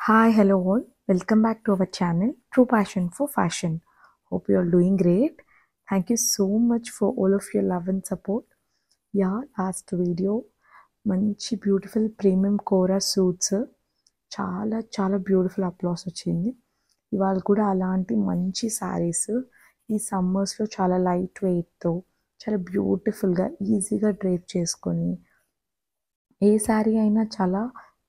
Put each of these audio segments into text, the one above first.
Hi, hello all. Welcome back to our channel, True Passion for Fashion. Hope you are doing great. Thank you so much for all of your love and support. Yeah, last video, మంచి beautiful premium కోరా suits చాలా చాలా beautiful applause వచ్చింది. ఇవాళ కూడా అలాంటి మంచి శారీస్ ఈ సమ్మర్స్లో చాలా లైట్ వెయిట్తో చాలా బ్యూటిఫుల్గా ఈజీగా డ్రేప్ చేసుకొని ఏ శారీ అయినా చాలా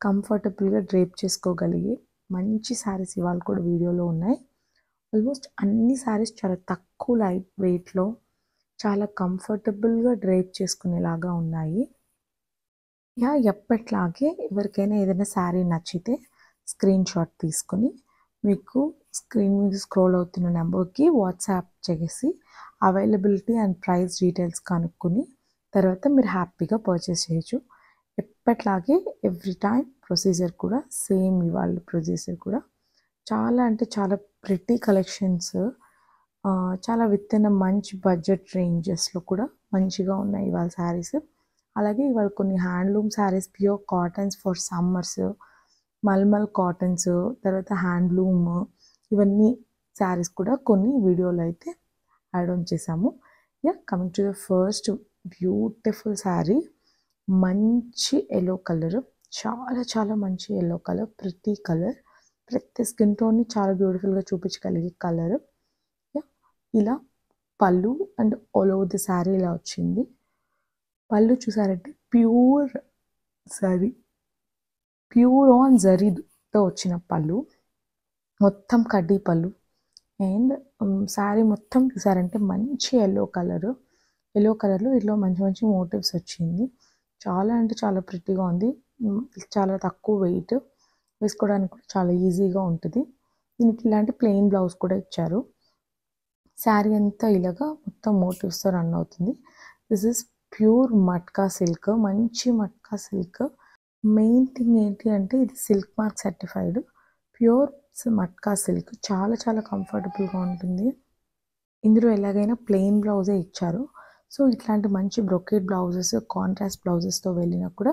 కంఫర్టబుల్గా డ్రేప్ చేసుకోగలిగే మంచి శారీస్ ఇవాళ కూడా వీడియోలో ఉన్నాయి. ఆల్మోస్ట్ అన్ని శారీస్ చాలా తక్కువ లైట్ వెయిట్లో చాలా కంఫర్టబుల్గా డ్రేప్ చేసుకునేలాగా ఉన్నాయి. ఎప్పట్లాగే ఎవరికైనా ఏదైనా శారీ నచ్చితే స్క్రీన్ షాట్ తీసుకొని మీకు స్క్రీన్ మీద స్క్రోల్ అవుతున్న నెంబర్కి వాట్సాప్ చేసి అవైలబిలిటీ అండ్ ప్రైస్ డీటెయిల్స్ కనుక్కొని తర్వాత మీరు హ్యాపీగా పర్చేస్ చేయొచ్చు. ఎప్పట్లాగే ఎవ్రీ టైం ప్రొసీజర్ కూడా సేమ్ ఇవాళ ప్రొసీజర్ కూడా చాలా అంటే చాలా ప్రిటీ కలెక్షన్స్, చాలా విత్ ఇన్ మంచి బడ్జెట్ రేంజెస్లో కూడా మంచిగా ఉన్నాయి ఇవాళ శారీస్. అలాగే ఇవాళ కొన్ని handloom saris, pure cottons for summers, mulmul cottons, తర్వాత హ్యాండ్లూమ్, ఇవన్నీ శారీస్ కూడా కొన్ని వీడియోలో అయితే యాడ్ ఆన్ చేసాము. Coming to the first beautiful sari, మంచి ఎల్లో కలర్, చాలా చాలా మంచి ఎల్లో కలర్, ప్రిటీ కలర్, ప్రతి స్కిన్ టోన్ని చాలా బ్యూటిఫుల్గా చూపించగలిగే కలర్. ఇలా పళ్ళు and all over the sari ఇలా వచ్చింది. పళ్ళు చూసారంటే ప్యూర్ జరీ, ప్యూర్ ఆన్ జరీతో వచ్చిన పళ్ళు, మొత్తం కడ్డీ పళ్ళు. అండ్ శారీ మొత్తం చూసారంటే మంచి ఎల్లో కలర్లో ఇట్లా మంచి మంచి మోటివ్స్ వచ్చింది. చాలా అంటే చాలా ప్రిటీగా ఉంది. చాలా తక్కువ వెయిట్, వేసుకోవడానికి కూడా చాలా ఈజీగా ఉంటుంది. దీనికి ఇలాంటి ప్లెయిన్ బ్లౌజ్ కూడా ఇచ్చారు. శారీ అంతా ఇలాగా మొత్తం మోటివ్స్తో రన్ అవుతుంది. This is pure matka silk, మంచి మట్కా సిల్క్. మెయిన్ థింగ్ ఏంటి అంటే ఇది silk mark certified pure matka silk. చాలా చాలా కంఫర్టబుల్గా ఉంటుంది. ఇందులో ఎలాగైనా ప్లెయిన్ బ్లౌజే ఇచ్చారు. సో ఇట్లాంటి మంచి బ్రొకేట్ బ్లౌజెస్, కాంట్రాస్ట్ బ్లౌజెస్తో వెళ్ళినా కూడా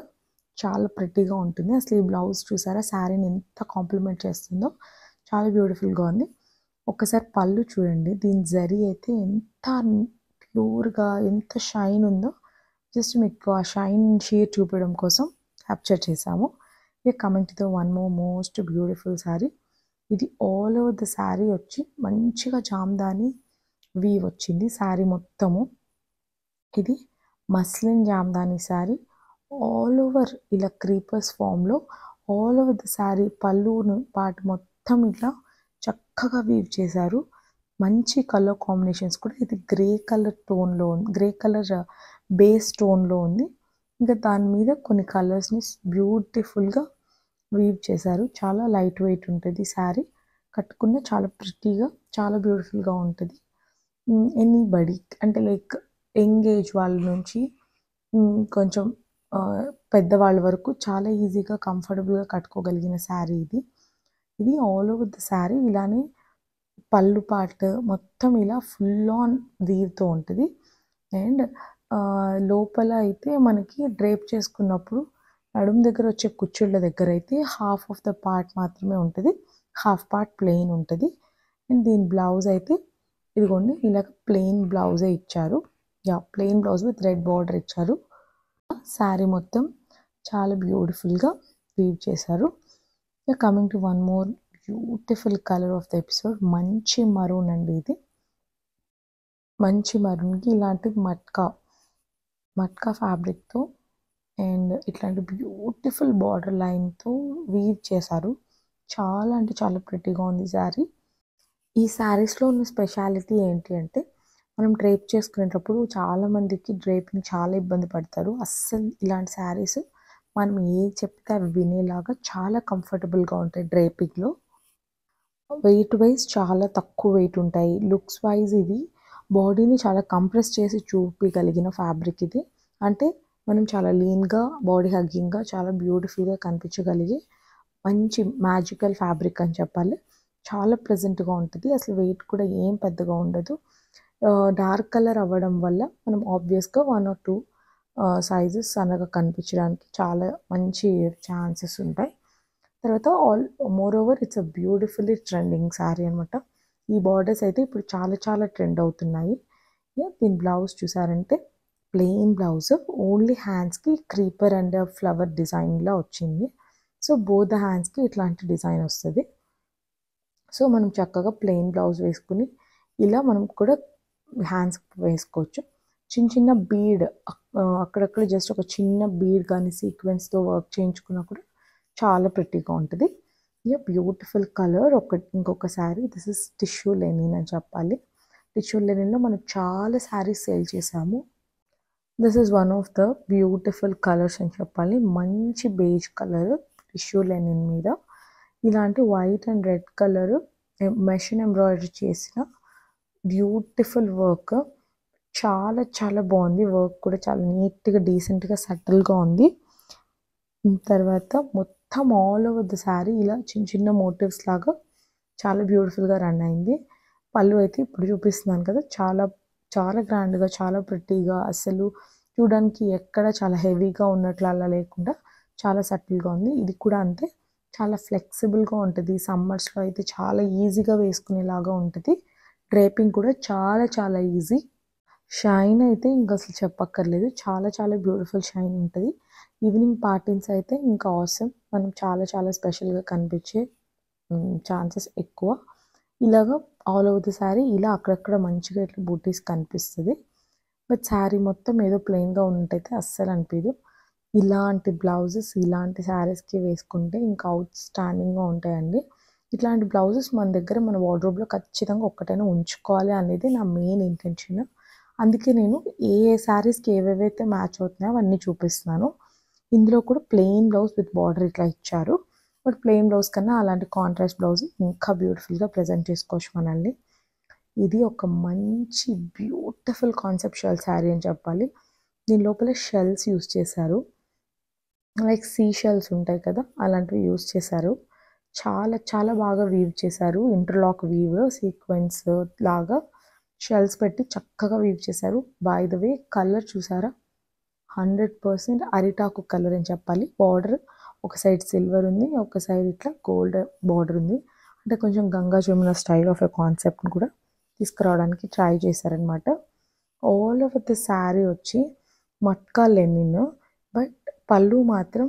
చాలా ప్రిటీగా ఉంటుంది. అసలు ఈ బ్లౌజ్ చూసారా శారీని ఎంత కాంప్లిమెంట్ చేస్తుందో, చాలా బ్యూటిఫుల్గా ఉంది. ఒక్కసారి పళ్ళు చూడండి, దీని జరీ అయితే ఎంత ప్యూర్గా ఎంత షైన్ ఉందో జస్ట్ మీకు ఆ షైన్ షేర్ చూపించడం కోసం క్యాప్చర్ చేసాము. Coming to the one most beautiful sari. ఇది ఆల్ ఓవర్ ద శారీ వచ్చి మంచిగా జామ్దాని వీవ్ వచ్చింది శారీ మొత్తము. ఇది muslin Jamdani sari, all over ఇలా క్రీపర్స్ ఫామ్లో ఆల్ ఓవర్ ద శారీ పళ్ళును పాటు మొత్తం ఇట్లా చక్కగా వీవ్ చేశారు. మంచి కలర్ కాంబినేషన్స్ కూడా. ఇది గ్రే కలర్ టోన్లో ఉంది, గ్రే కలర్ బేస్ టోన్లో ఉంది. ఇంకా దాని మీద కొన్ని కలర్స్ని బ్యూటిఫుల్గా వీవ్ చేశారు. చాలా లైట్ వెయిట్ ఉంటుంది శారీ, కట్టుకున్న చాలా ప్రిటీగా చాలా బ్యూటిఫుల్గా ఉంటుంది. ఎనీబడి అంటే లైక్ యంగ్ ఏజ్ వాళ్ళ నుంచి కొంచెం పెద్దవాళ్ళ వరకు చాలా ఈజీగా కంఫర్టబుల్గా కట్టుకోగలిగిన శారీ ఇది. ఇది ఆల్ ఓవర్ ద శారీ ఇలానే పళ్ళు పార్ట్ మొత్తం ఇలా ఫుల్ ఆన్ వీవ్తో ఉంటుంది. అండ్ లోపల అయితే మనకి డ్రేప్ చేసుకున్నప్పుడు నడుము దగ్గర వచ్చే కుచ్చుళ్ళ దగ్గర అయితే హాఫ్ ఆఫ్ ద పార్ట్ మాత్రమే ఉంటుంది, హాఫ్ పార్ట్ ప్లెయిన్ ఉంటుంది. అండ్ దీని బ్లౌజ్ అయితే ఇదిగోండి ఇలా ప్లెయిన్ బ్లౌజే ఇచ్చారు. Plain blouse with red border ఇచ్చారు. శారీ మొత్తం చాలా బ్యూటిఫుల్గా వీవ్ చేశారు. Coming to one more beautiful colour of the episode, మంచి మరూన్ అండి. ఇది మంచి మరూన్కి ఇలాంటి మట్కా ఫ్యాబ్రిక్తో అండ్ ఇట్లాంటి బ్యూటిఫుల్ బార్డర్ లైన్తో వీవ్ చేశారు. చాలా అంటే చాలా ప్రిటీగా ఉంది శారీ. ఈ శారీస్లో ఉన్న స్పెషాలిటీ ఏంటి అంటే మనం డ్రేప్ చేసుకునేటప్పుడు చాలామందికి డ్రేపింగ్ చాలా ఇబ్బంది పడతారు. అస్సలు ఇలాంటి శారీస్ మనం ఏది చెప్తే అవి వినేలాగా చాలా కంఫర్టబుల్గా ఉంటాయి. డ్రేపింగ్లో వెయిట్ వైజ్ చాలా తక్కువ వెయిట్ ఉంటాయి. లుక్స్ వైజ్ ఇది బాడీని చాలా కంప్రెస్ చేసి చూపించగలిగిన ఫ్యాబ్రిక్ ఇది. అంటే మనం చాలా లీన్గా, బాడీ హగ్గింగ్గా, చాలా బ్యూటిఫుల్గా కనిపించగలిగే మంచి మ్యాజికల్ ఫ్యాబ్రిక్ అని చెప్పాలి. చాలా ప్లెజెంట్గా ఉంటుంది. అసలు వెయిట్ కూడా ఏం పెద్దగా ఉండదు. డార్క్ కలర్ అవ్వడం వల్ల మనం ఆబ్వియస్గా 1 or 2 సైజెస్ సన్నగా కనిపించడానికి చాలా మంచి ఛాన్సెస్ ఉంటాయి. తర్వాత more over it's a beautifully trending sari అనమాట. ఈ బార్డర్స్ అయితే ఇప్పుడు చాలా ట్రెండ్ అవుతున్నాయి. దీని బ్లౌజ్ చూసారంటే ప్లెయిన్ బ్లౌజ్, ఓన్లీ హ్యాండ్స్కి క్రీపర్ అండ్ ఫ్లవర్ డిజైన్లా వచ్చింది. సో బోత్ ద హ్యాండ్స్కి ఇట్లాంటి డిజైన్ వస్తుంది. సో మనం చక్కగా ప్లెయిన్ బ్లౌజ్ వేసుకుని ఇలా మనం కూడా హ్యాండ్స్ వేసుకోవచ్చు. చిన్న బీడ్ అక్కడక్కడ జస్ట్ ఒక చిన్న బీడ్ కానీ సీక్వెన్స్తో వర్క్ చేయించుకున్నా కూడా చాలా ప్రిటీగా ఉంటుంది. Beautiful colour. ఇంకొక sari, this is tissue linen అని చెప్పాలి. టిష్యూ లెనిన్లో మనం చాలా శారీస్ సేల్ చేసాము. This is one of the beautiful colours అని చెప్పాలి. మంచి బేజ్ కలర్ టిష్యూ లెనిన్ మీద ఇలాంటి white and red colour machine embroidery చేసిన బ్యూటిఫుల్ వర్క్. చాలా బాగుంది. వర్క్ కూడా చాలా నీట్గా డీసెంట్గా సటిల్గా ఉంది. తర్వాత మొత్తం ఆల్ ఓవర్ ద శారీ ఇలా చిన్న మోటివ్స్ లాగా చాలా బ్యూటిఫుల్గా రన్ అయింది. పళ్ళు అయితే ఇప్పుడు చూపిస్తున్నాను కదా, చాలా గ్రాండ్గా, చాలా ప్రిటీగా, అసలు చూడడానికి ఎక్కడ చాలా హెవీగా ఉన్నట్లు అలా లేకుండా చాలా సటిల్గా ఉంది. ఇది కూడా అంతే, చాలా ఫ్లెక్సిబుల్గా ఉంటుంది. సమ్మర్స్లో అయితే చాలా ఈజీగా వేసుకునేలాగా ఉంటుంది. డ్రేపింగ్ కూడా చాలా ఈజీ. షైన్ అయితే ఇంకా అసలు చెప్పక్కర్లేదు, చాలా బ్యూటిఫుల్ షైన్ ఉంటుంది. ఈవినింగ్ పార్టీస్ అయితే ఇంకా ఆసమ్, మనం చాలా స్పెషల్గా కనిపించే ఛాన్సెస్ ఎక్కువ. ఇలాగ ఆల్ ఓవర్ ద శారీ ఇలా అక్కడక్కడ మంచిగా ఇట్లా బూటీస్ కనిపిస్తుంది. బట్ శారీ మొత్తం ఏదో ప్లెయిన్గా ఉన్నట్టయితే అస్సలు అనిపించదు. ఇలాంటి బ్లౌజెస్ ఇలాంటి శారీస్కి వేసుకుంటే ఇంకా అవుట్ స్టాండింగ్గా ఉంటాయండి. ఇట్లాంటి బ్లౌజెస్ మన దగ్గర మన వార్డ్రోబ్లో ఖచ్చితంగా ఒక్కటైనా ఉంచుకోవాలి అనేది నా మెయిన్ ఇంటెన్షన్. అందుకే నేను ఏ శారీస్కి ఏవేవైతే మ్యాచ్ అవుతున్నాయో అవన్నీ చూపిస్తున్నాను. ఇందులో కూడా ప్లెయిన్ బ్లౌజ్ విత్ బార్డర్ ఇట్లా ఇచ్చారు. బట్ ప్లెయిన్ బ్లౌజ్ కన్నా అలాంటి కాంట్రాస్ట్ బ్లౌజ్ ఇంకా బ్యూటిఫుల్గా ప్రజెంట్ చేసుకోవచ్చు మనల్ని. ఇది ఒక మంచి బ్యూటిఫుల్ కాన్సెప్చువల్ శారీ అని చెప్పాలి. దీని లోపల షెల్స్ యూస్ చేశారు, లైక్ సీ షెల్స్ ఉంటాయి కదా, అలాంటివి యూస్ చేశారు. చాలా బాగా వీవ్ చేశారు. ఇంటర్లాక్ వీవ్, సీక్వెన్స్ లాగా షెల్స్ పెట్టి చక్కగా వీవ్ చేశారు. బై ద వే కలర్ చూసారా, 100% అరిటాకు కలర్ అని చెప్పాలి. బార్డర్ ఒక సైడ్ సిల్వర్ ఉంది, ఒక సైడ్ ఇట్లా గోల్డ్ బార్డర్ ఉంది. అంటే కొంచెం Ganga Jamuna style of a కాన్సెప్ట్ని కూడా తీసుకురావడానికి ట్రై చేశారనమాట. ఆల్ ఓవర్ ద శారీ వచ్చి మట్కా లెనిన్, బట్ పళ్ళు మాత్రం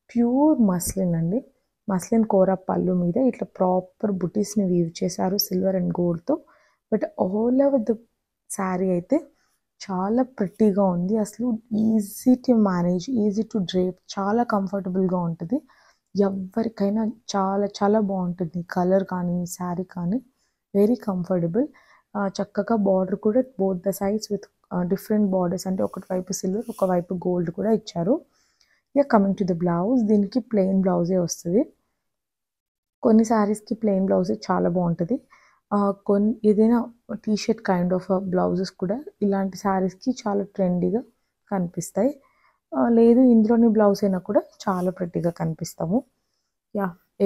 ప్యూర్ మస్లిన్ అండి. మస్లిన్ కోరా పళ్ళు మీద ఇట్లా ప్రాపర్ బుటీస్ని వీవ్ చేశారు సిల్వర్ అండ్ గోల్డ్తో. But all over the sari అయితే చాలా ప్రిటీగా ఉంది. అసలు easy to manage, easy to drape, చాలా కంఫర్టబుల్గా ఉంటుంది. ఎవరికైనా చాలా బాగుంటుంది. కలర్ కానీ శారీ కానీ వెరీ కంఫర్టబుల్. చక్కగా బార్డర్ కూడా both the sides with different borders, అంటే ఒకవైపు సిల్వర్ ఒకవైపు గోల్డ్ కూడా ఇచ్చారు. కమింగ్ టు ద బ్లౌజ్, దీనికి ప్లెయిన్ బ్లౌజే వస్తుంది. కొన్ని శారీస్కి ప్లెయిన్ బ్లౌజే చాలా బాగుంటుంది. ఏదైనా టీషర్ట్ కైండ్ ఆఫ్ బ్లౌజెస్ కూడా ఇలాంటి శారీస్కి చాలా ట్రెండీగా కనిపిస్తాయి. లేదు ఇందులోని బ్లౌజ్ అయినా కూడా చాలా ప్రెట్టీగా కనిపిస్తాము.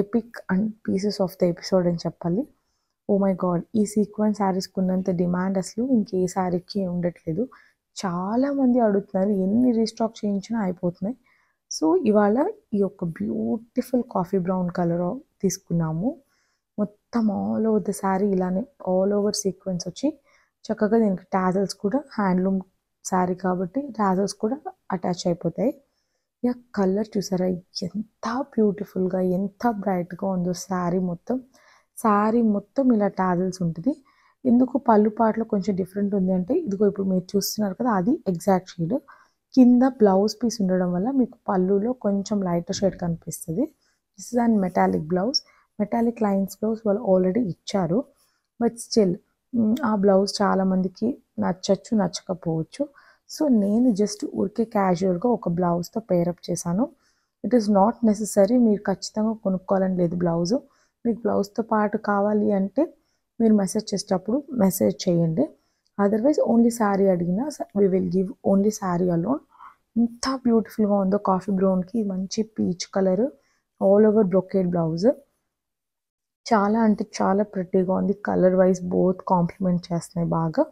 Epic and pieces of the episode అని చెప్పాలి. ఓ మై గాడ్, ఈ సీక్వెన్స్ శారీస్కి ఉన్నంత డిమాండ్ అసలు ఇంకే శారీకి ఉండట్లేదు. చాలామంది అడుగుతున్నారు, ఎన్ని రీస్టాక్ చేయించినా అయిపోతున్నాయి. సో ఇవాళ ఈ యొక్క బ్యూటిఫుల్ కాఫీ బ్రౌన్ కలర్ తీసుకున్నాము. మొత్తం ఆల్ ఓవర్ ద శారీ ఇలానే ఆల్ ఓవర్ సీక్వెన్స్ వచ్చి చక్కగా దీనికి టాజల్స్ కూడా, హ్యాండ్లూమ్ శారీ కాబట్టి టాజల్స్ కూడా అటాచ్ అయిపోతాయి. కలర్ చూసారా ఎంత బ్యూటిఫుల్గా, ఎంత బ్రైట్గా ఉందో శారీ మొత్తం ఇలా టాజల్స్ ఉంటుంది. ఎందుకు పళ్ళు పాటలో కొంచెం డిఫరెంట్ ఉంది అంటే, ఇదిగో ఇప్పుడు మీరు చూస్తున్నారు కదా, అది ఎగ్జాక్ట్ షేడ్. కింద బ్లౌజ్ పీస్ ఉండడం వల్ల మీకు పళ్ళులో కొంచెం లైటర్ షేడ్ కనిపిస్తుంది. This is and metallic blouse. Metallic lines blouse వాళ్ళు ఆల్రెడీ ఇచ్చారు. బట్ స్టిల్ ఆ బ్లౌజ్ చాలామందికి నచ్చచ్చు, నచ్చకపోవచ్చు. సో నేను జస్ట్ ఊరికే క్యాజువల్గా ఒక బ్లౌజ్తో పేరప్ చేశాను. ఇట్ ఈస్ నాట్ నెససరీ మీరు ఖచ్చితంగా కొనుక్కోవాలని లేదు బ్లౌజు. మీకు బ్లౌజ్తో పాటు కావాలి అంటే మీరు మెసేజ్ చేసేటప్పుడు మెసేజ్ చేయండి. అదర్వైజ్ ఓన్లీ శారీ అడిగినా we will give only sari alone. ఎంత బ్యూటిఫుల్గా ఉందో కాఫీ బ్రౌన్కి మంచి peach colour all over brocade blouse. చాలా అంటే చాలా ప్రిటీగా ఉంది. కలర్ వైజ్ బోత్ కాంప్లిమెంట్ చేస్తున్నాయి బాగా.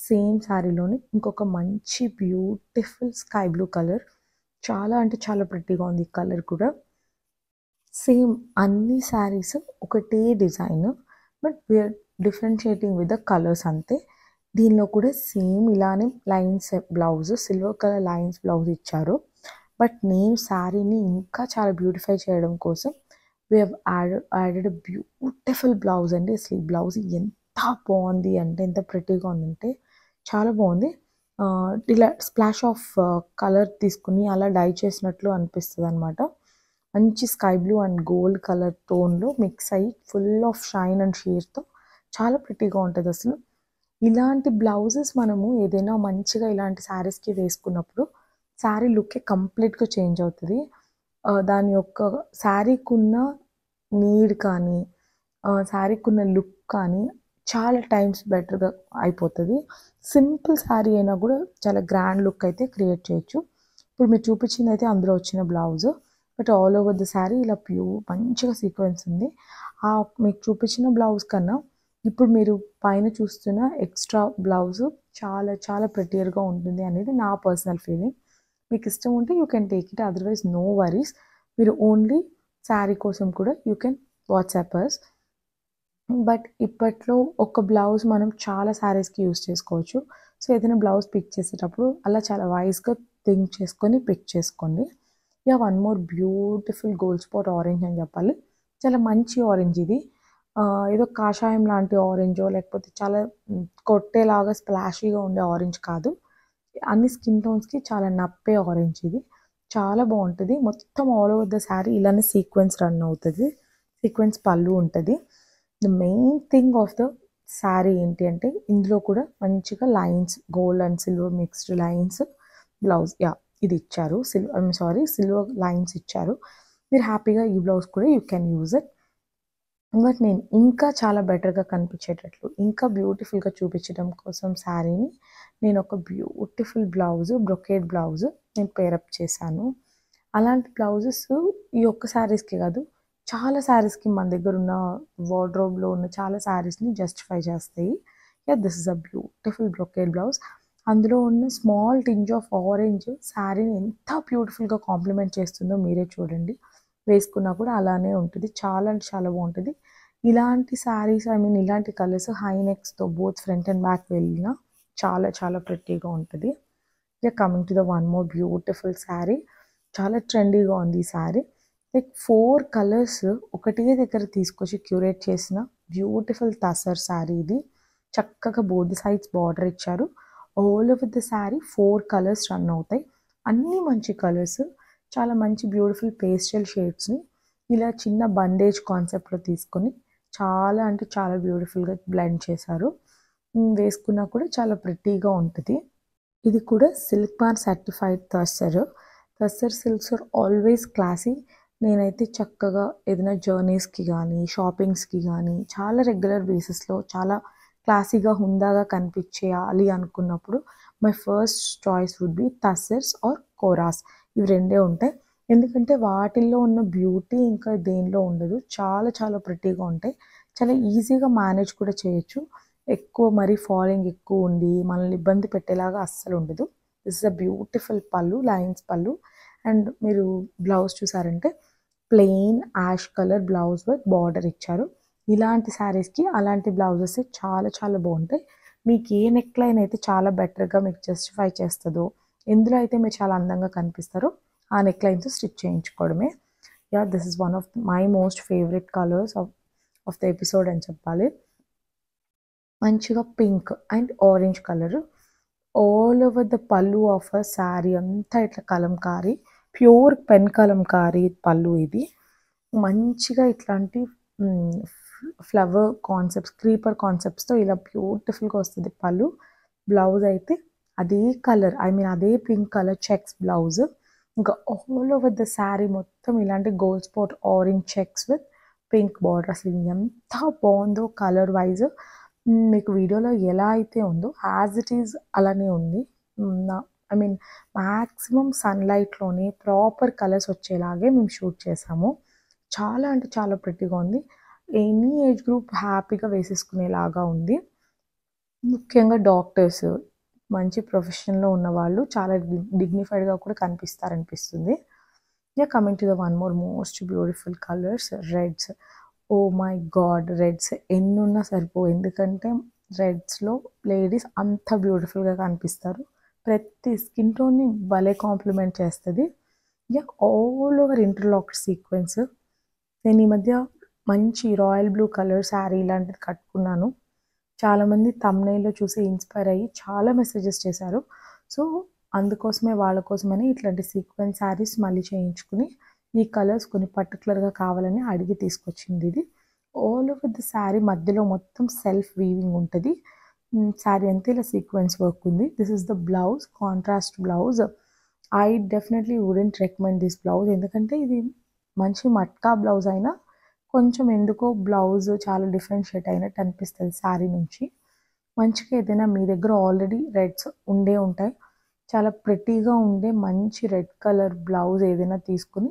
సేమ్ శారీలోని ఇంకొక మంచి బ్యూటిఫుల్ స్కై బ్లూ కలర్. చాలా అంటే చాలా ప్రిటీగా ఉంది ఈ కలర్ కూడా. సేమ్ అన్ని శారీస్ ఒకటే design, but we're differentiating with the colours అంతే. దీనిలో కూడా సేమ్ ఇలానే lines blouse, silver colour lines blouse ఇచ్చారు. బట్ నేను శారీని ఇంకా చాలా బ్యూటిఫై చేయడం కోసం we have added beautiful blouse అండి. అసలు ఈ బ్లౌజ్ ఎంత బాగుంది అంటే, ఎంత ప్రిటీగా ఉందంటే చాలా బాగుంది. ఇలా స్ప్లాష్ ఆఫ్ కలర్ తీసుకుని అలా డై చేసినట్లు అనిపిస్తుంది అనమాట. మంచి sky blue and gold colour టోన్లో మిక్స్ అయ్యి ఫుల్ ఆఫ్ షైన్ అండ్ షేర్తో చాలా ప్రిటీగా ఉంటుంది అసలు. ఇలాంటి బ్లౌజెస్ మనము ఏదైనా మంచిగా ఇలాంటి శారీస్కి వేసుకున్నప్పుడు శారీ లుక్కే కంప్లీట్గా చేంజ్ అవుతుంది. దాని యొక్క శారీకున్న నీడ్ కానీ శారీకున్న లుక్ కానీ చాలా టైమ్స్ బెటర్గా అయిపోతుంది. సింపుల్ శారీ అయినా కూడా చాలా గ్రాండ్ లుక్ అయితే క్రియేట్ చేయొచ్చు. ఇప్పుడు మీరు చూపించింది అయితే అందులో వచ్చిన blouse, but all over the sari ఇలా మంచిగా సీక్వెన్స్ ఉంది. మీకు చూపించిన బ్లౌజ్ కన్నా ఇప్పుడు మీరు పైన చూస్తున్న ఎక్స్ట్రా బ్లౌజ్ చాలా చాలా ప్రెటియర్గా ఉంటుంది అనేది నా పర్సనల్ ఫీలింగ్. మీకు ఇష్టం ఉంటే you can take it, otherwise no worries. మీరు ఓన్లీ శారీ కోసం కూడా you can WhatsApp us. But ఇప్పట్లో ఒక బ్లౌజ్ మనం చాలా శారీస్కి యూస్ చేసుకోవచ్చు. సో ఏదైనా బ్లౌజ్ పిక్ చేసేటప్పుడు అలా చాలా వైస్గా థింక్ చేసుకొని పిక్ చేసుకోండి. Yeah, one more beautiful gold spot orange అని చెప్పాలి. చాలా మంచి ఆరెంజ్ ఇది. ఏదో కాషాయం లాంటి ఆరెంజో లేకపోతే చాలా కొట్టేలాగా స్ప్లాషీగా ఉండే ఆరెంజ్ కాదు. అన్ని స్కిన్ టోన్స్కి చాలా నప్పే ఆరెంజ్ ఇది. చాలా బాగుంటుంది. మొత్తం ఆల్ ఓవర్ ద శారీ ఇలానే సీక్వెన్స్ రన్ అవుతుంది. సీక్వెన్స్ పళ్ళు ఉంటుంది. The main thing of the sari ఏంటి అంటే ఇందులో కూడా మంచిగా lines, gold and silver mixed lines blouse, yeah ఇది ఇచ్చారు. సిల్వర్ లైన్స్ ఇచ్చారు. మీరు హ్యాపీగా ఈ బ్లౌజ్ కూడా you can use it. But నేను ఇంకా చాలా బెటర్గా కనిపించేటట్లు, ఇంకా బ్యూటిఫుల్గా చూపించడం కోసం శారీని నేను ఒక బ్యూటిఫుల్ బ్లౌజ్, బ్రొకేడ్ బ్లౌజ్ నేను పేరప్ చేశాను. అలాంటి బ్లౌజెస్ ఈ ఒక్క శారీస్కి కాదు, చాలా శారీస్కి మన దగ్గర ఉన్న వార్డ్రోబ్లో ఉన్న చాలా శారీస్ని జస్టిఫై చేస్తాయి. Yeah, this is a beautiful brocade blouse. అందులో ఉన్న స్మాల్ టింజ్ ఆఫ్ ఆరెంజ్ శారీని ఎంత బ్యూటిఫుల్గా కాంప్లిమెంట్ చేస్తుందో మీరే చూడండి. వేసుకున్నా కూడా అలానే ఉంటుంది. చాలా అంటే చాలా బాగుంటుంది. ఇలాంటి శారీస్, ఇలాంటి కలర్స్ హై నెక్స్తో బోత్ ఫ్రంట్ అండ్ బ్యాక్ వెళ్ళినా చాలా చాలా ప్రెట్టీగా ఉంటుంది. ఇక coming to the one more beautiful sari. చాలా ట్రెండీగా ఉంది ఈ శారీ. లైక్ 4 కలర్స్ ఒకటే దగ్గర తీసుకొచ్చి క్యూరేట్ చేసిన బ్యూటిఫుల్ తసర్ శారీ ఇది. చక్కగా బోత్ సైడ్స్ బార్డర్ ఇచ్చారు. All over the sari 4 colours run అవుతాయి. అన్నీ మంచి కలర్స్, చాలా మంచి బ్యూటిఫుల్ పేస్టల్ షేడ్స్ని ఇలా చిన్న బండేజ్ కాన్సెప్ట్లో తీసుకొని చాలా అంటే చాలా బ్యూటిఫుల్గా బ్లెండ్ చేశారు. వేసుకున్నా కూడా చాలా ప్రిటీగా ఉంటుంది. ఇది కూడా silk mark certified tussar. Tussar silks are always classy. నేనైతే చక్కగా ఏదైనా జర్నీస్కి కానీ షాపింగ్స్కి కానీ చాలా రెగ్యులర్ బేసిస్లో చాలా క్లాసీగా హుందాగా కనిపించేయాలి అనుకున్నప్పుడు my first choice would be tussars or koras. ఇవి రెండే ఉంటాయి. ఎందుకంటే వాటిల్లో ఉన్న బ్యూటీ ఇంకా దేనిలో ఉండదు. చాలా చాలా ప్రిటీగా ఉంటాయి. చాలా ఈజీగా మేనేజ్ కూడా చేయొచ్చు. ఎక్కువ మరీ ఫాలింగ్ ఎక్కువ ఉండి మనల్ని ఇబ్బంది పెట్టేలాగా అస్సలు ఉండదు. This is a beautiful pallu, lines pallu. And మీరు బ్లౌజ్ చూసారంటే plain ash colour blouse with border ఇచ్చారు. ఇలాంటి శారీస్కి అలాంటి బ్లౌజెస్ చాలా చాలా బాగుంటాయి. మీకు ఏ నెక్ లైన్ అయితే చాలా బెటర్గా మీకు జస్టిఫై చేస్తుందో, ఎందులో అయితే మీరు చాలా అందంగా కనిపిస్తారో ఆ నెక్ లైన్తో స్టిచ్ చేయించుకోవడమే. Yeah, this is one of my most favourite colours of the episode అని చెప్పాలి. మంచిగా pink and orange colour all over the పళ్ళు ఆఫ్ అ శారీ అంతా ఇట్లా కలంకారీ, ప్యూర్ పెన్ కలంకారీ పళ్ళు ఇది. మంచిగా ఇట్లాంటి ఫ్లవర్ కాన్సెప్ట్స్, క్రీపర్ కాన్సెప్ట్స్తో ఇలా బ్యూటిఫుల్గా వస్తుంది పళ్ళు. బ్లౌజ్ అయితే అదే కలర్, అదే పింక్ కలర్ చెక్స్ బ్లౌజ్. ఇంకా ఆల్ ఓవర్ ద శారీ మొత్తం ఇలాంటి gold spot orange checks with pink border. అసలు ఎంత బాగుందో కలర్ వైజ్. మీకు వీడియోలో ఎలా అయితే ఉందో యాజ్ ఇట్ ఈజ్ అలానే ఉంది. మ్యాక్సిమం సన్లైట్లోనే ప్రాపర్ కలర్స్ వచ్చేలాగే మేము షూట్ చేసాము. చాలా అంటే చాలా ప్రిటీగా ఉంది. ఎనీ ఏజ్ గ్రూప్ హ్యాపీగా వేసేసుకునేలాగా ఉంది. ముఖ్యంగా డాక్టర్స్, మంచి ప్రొఫెషన్లో ఉన్నవాళ్ళు చాలా డిగ్నిఫైడ్గా కూడా కనిపిస్తారనిపిస్తుంది. Yeah, coming to the one more most beautiful colors, reds. Oh my God, reds ఎన్నున్నా సరిపోవు. ఎందుకంటే రెడ్స్లో లేడీస్ అంత బ్యూటిఫుల్గా కనిపిస్తారు. ప్రతి స్కిన్ టోన్ని భలే కాంప్లిమెంట్ చేస్తుంది. Yeah, all over interlocked sequence. నేను ఈ మధ్య మంచి రాయల్ బ్లూ కలర్ శారీ ఇలాంటిది కట్టుకున్నాను. చాలామంది తమ్నైల్లో చూసి ఇన్స్పైర్ అయ్యి చాలా మెసేజెస్ చేశారు. సో అందుకోసమే వాళ్ళ కోసమని ఇట్లాంటి సీక్వెన్స్ శారీస్ మళ్ళీ చేయించుకుని ఈ కలర్స్ కొన్ని పర్టికులర్గా కావాలని అడిగి తీసుకొచ్చింది ఇది. ఆల్ ఓవర్ ది శారీ మధ్యలో మొత్తం సెల్ఫ్ వీవింగ్ ఉంటుంది. శారీ అంతా ఇలా సీక్వెన్స్ వర్క్ ఉంది. This is the blouse, contrast blouse. I definitely wouldn't recommend this blouse, ఎందుకంటే ఇది మంచి మట్కా బ్లౌజ్ అయినా కొంచెం ఎందుకో బ్లౌజ్ చాలా డిఫరెన్షియేట్ అయినట్టు అనిపిస్తుంది శారీ నుంచి. మంచిగా ఏదైనా మీ దగ్గర ఆల్రెడీ రెడ్స్ ఉండే ఉంటాయి, చాలా ప్రెట్టీగా ఉండే మంచి రెడ్ కలర్ బ్లౌజ్ ఏదైనా తీసుకుని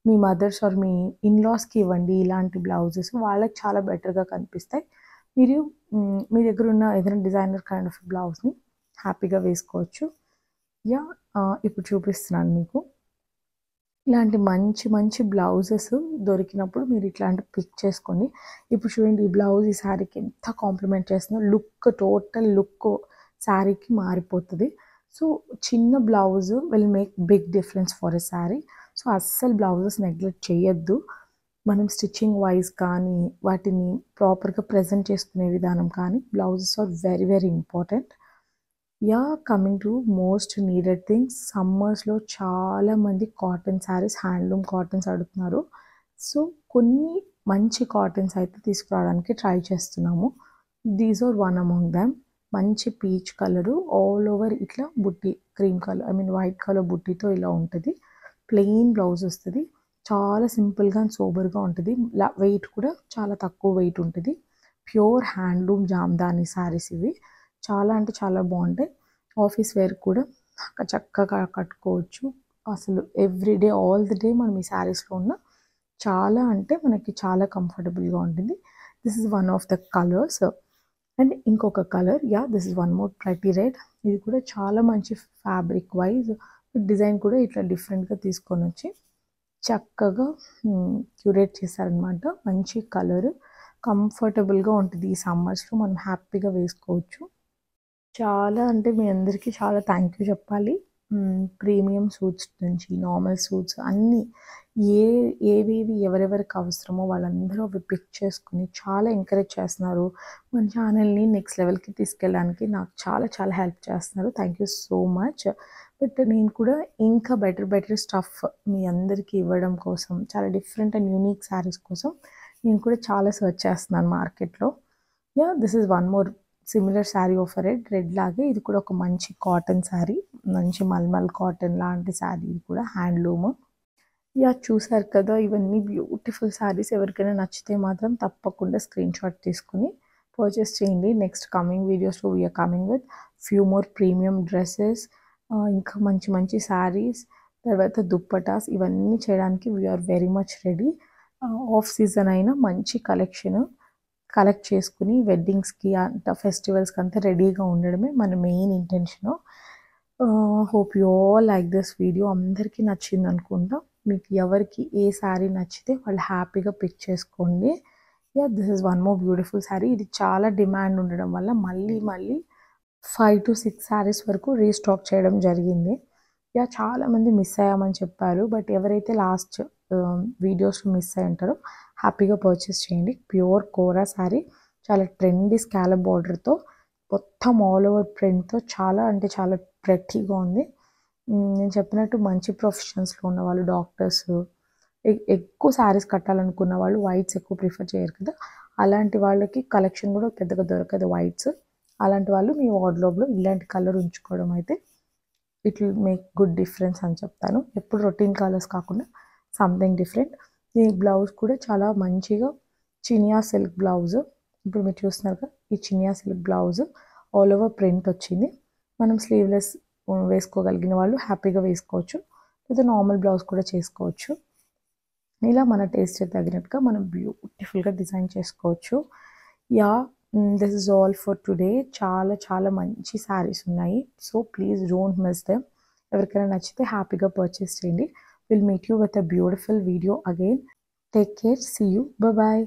మీ మదర్స్ ఆర్ మీ ఇన్లాస్కి ఇవ్వండి. ఇలాంటి బ్లౌజెస్ వాళ్ళకి చాలా బెటర్గా కనిపిస్తాయి. మీరు మీ దగ్గర ఉన్న ఏదైనా డిజైనర్ కైండ్ ఆఫ్ బ్లౌజ్ని హ్యాపీగా వేసుకోవచ్చు. యా, ఇప్పుడు చూపిస్తున్నాను మీకు. ఇలాంటి మంచి మంచి బ్లౌజెస్ దొరికినప్పుడు మీరు ఇట్లాంటి పిక్ చేసుకోండి. ఇప్పుడు చూడండి, ఈ బ్లౌజ్ ఈ శారీకి ఎంత కాంప్లిమెంట్ చేస్తుందో. లుక్, టోటల్ లుక్ శారీకి మారిపోతుంది. సో చిన్న blouse will make big difference for a sari. So అస్సలు బ్లౌజెస్ నెగ్లెక్ట్ చేయొద్దు. మనం స్టిచ్చింగ్ వైజ్ కానీ వాటిని ప్రాపర్గా ప్రజెంట్ చేసుకునే విధానం కానీ blouses are very very important. Yeah, coming to most needed things. సమ్మర్స్లో చాలామంది కాటన్ శారీస్, హ్యాండ్లూమ్ కాటన్స్ అడుగుతున్నారు. సో కొన్ని మంచి కాటన్స్ అయితే తీసుకురావడానికి ట్రై చేస్తున్నాము. These are one among them. మంచి పీచ్ కలరు, ఆల్ ఓవర్ ఇట్లా బుట్టి, క్రీమ్ కలర్ వైట్ కలర్ బుట్టితో ఇలా ఉంటుంది. ప్లెయిన్ బ్లౌజ్ వస్తుంది. చాలా సింపుల్గా అండ్ సోబర్గా ఉంటుంది. వెయిట్ కూడా చాలా తక్కువ వెయిట్ ఉంటుంది. ప్యూర్ హ్యాండ్లూమ్ జామ్దాని శారీస్ ఇవి. చాలా అంటే చాలా బాగుంటాయి. ఆఫీస్ వేర్ కూడా చక్కగా కట్టుకోవచ్చు. అసలు ఎవ్రీడే ఆల్ ది డే మనం ఈ శారీస్లో ఉన్న చాలా అంటే మనకి చాలా కంఫర్టబుల్గా ఉంటుంది. This is one of the colours. And ఇంకొక colour, yeah, this is one more pretty red. ఇది కూడా చాలా మంచి ఫ్యాబ్రిక్ వైజ్ డిజైన్ కూడా ఇట్లా డిఫరెంట్గా తీసుకొని వచ్చి చక్కగా క్యూరేట్ చేశారనమాట. మంచి కలర్, కంఫర్టబుల్గా ఉంటుంది. ఈ సమ్మర్స్లో మనం హ్యాపీగా వేసుకోవచ్చు. చాలా అంటే మీ అందరికీ చాలా థ్యాంక్ యూ చెప్పాలి. ప్రీమియం సూట్స్ నుంచి నార్మల్ సూట్స్ అన్నీ ఏవేవి ఎవరెవరికి అవసరమో వాళ్ళందరూ అవి పిక్ చేసుకుని చాలా ఎంకరేజ్ చేస్తున్నారు. మన ఛానల్ని నెక్స్ట్ లెవెల్కి తీసుకెళ్ళడానికి నాకు చాలా చాలా హెల్ప్ చేస్తున్నారు. Thank you so much. But నేను కూడా ఇంకా బెటర్ స్టఫ్ మీ అందరికీ ఇవ్వడం కోసం, చాలా డిఫరెంట్ అండ్ యూనిక్ శారీస్ కోసం నేను కూడా చాలా సర్చ్ చేస్తున్నాను మార్కెట్లో. Yeah, this is one more similar sari of red లాగే ఇది కూడా ఒక మంచి కాటన్ శారీ, మంచి మల్మల్ కాటన్ లాంటి శారీ. ఇది కూడా హ్యాండ్లూమ్. యా, చూసారు కదా, ఇవన్నీ బ్యూటిఫుల్ శారీస్. ఎవరికైనా నచ్చితే మాత్రం తప్పకుండా స్క్రీన్ షాట్ తీసుకుని పర్చేస్ చేయండి. నెక్స్ట్ కమింగ్ వీడియోస్లో we're coming with few more premium dresses, ఇంకా మంచి మంచి శారీస్, తర్వాత దుప్పటాస్, ఇవన్నీ చేయడానికి we're very much ready. Off season అయినా మంచి కలెక్ట్ చేసుకుని వెడ్డింగ్స్కి అంత ఫెస్టివల్స్కి అంతా రెడీగా ఉండడమే మన main intention. Hope you all like this video. అందరికీ నచ్చింది అనుకుంటా. మీకు ఎవరికి ఏ శారీ నచ్చితే వాళ్ళు హ్యాపీగా పిక్ చేసుకోండి. Yeah, this is one more beautiful sari. ఇది చాలా డిమాండ్ ఉండడం వల్ల మళ్ళీ 5 to 6 శారీస్ వరకు రీస్టాక్ చేయడం జరిగింది. యా, చాలామంది మిస్ అయ్యామని చెప్పారు. బట్ ఎవరైతే లాస్ట్ వీడియోస్లో మిస్ అయ్యి ఉంటారో హ్యాపీగా పర్చేస్ చేయండి. ప్యూర్ కోరా శారీ, చాలా ట్రెండీ స్కాలప్ బార్డర్తో, మొత్తం ఆల్ ఓవర్ ప్రింట్తో చాలా అంటే చాలా ప్రెట్టీగా ఉంది. నేను చెప్పినట్టు మంచి ప్రొఫెషన్స్లో ఉన్న వాళ్ళు, డాక్టర్స్, ఎక్కువ శారీస్ కట్టాలనుకున్న వాళ్ళు వైట్స్ ఎక్కువ ప్రిఫర్ చేయరు కదా, అలాంటి వాళ్ళకి కలెక్షన్ కూడా పెద్దగా దొరకదు వైట్స్. అలాంటి వాళ్ళు మీ వార్డ్రోబ్లో ఇలాంటి కలర్ ఉంచుకోవడం అయితే it will make good difference అని చెప్తాను. ఎప్పుడు రొటీన్ కలర్స్ కాకుండా సంథింగ్ డిఫరెంట్. ఈ బ్లౌజ్ కూడా చాలా మంచిగా చినియా సిల్క్ బ్లౌజ్. ఇప్పుడు మీరు చూస్తున్నారు కదా, ఈ Chiniya silk blouse all over print వచ్చింది. మనం స్లీవ్లెస్ వేసుకోగలిగిన వాళ్ళు హ్యాపీగా వేసుకోవచ్చు, లేదా నార్మల్ బ్లౌజ్ కూడా చేసుకోవచ్చు. ఇలా మన టేస్ట్ తగినట్టుగా మనం బ్యూటిఫుల్గా డిజైన్ చేసుకోవచ్చు. Yeah, this is all for today. చాలా చాలా మంచి శారీస్ ఉన్నాయి. So please don't miss them. ఎవరికైనా నచ్చితే హ్యాపీగా పర్చేస్ చేయండి. We'll meet you with a beautiful video again. Take care. See you. Bye bye.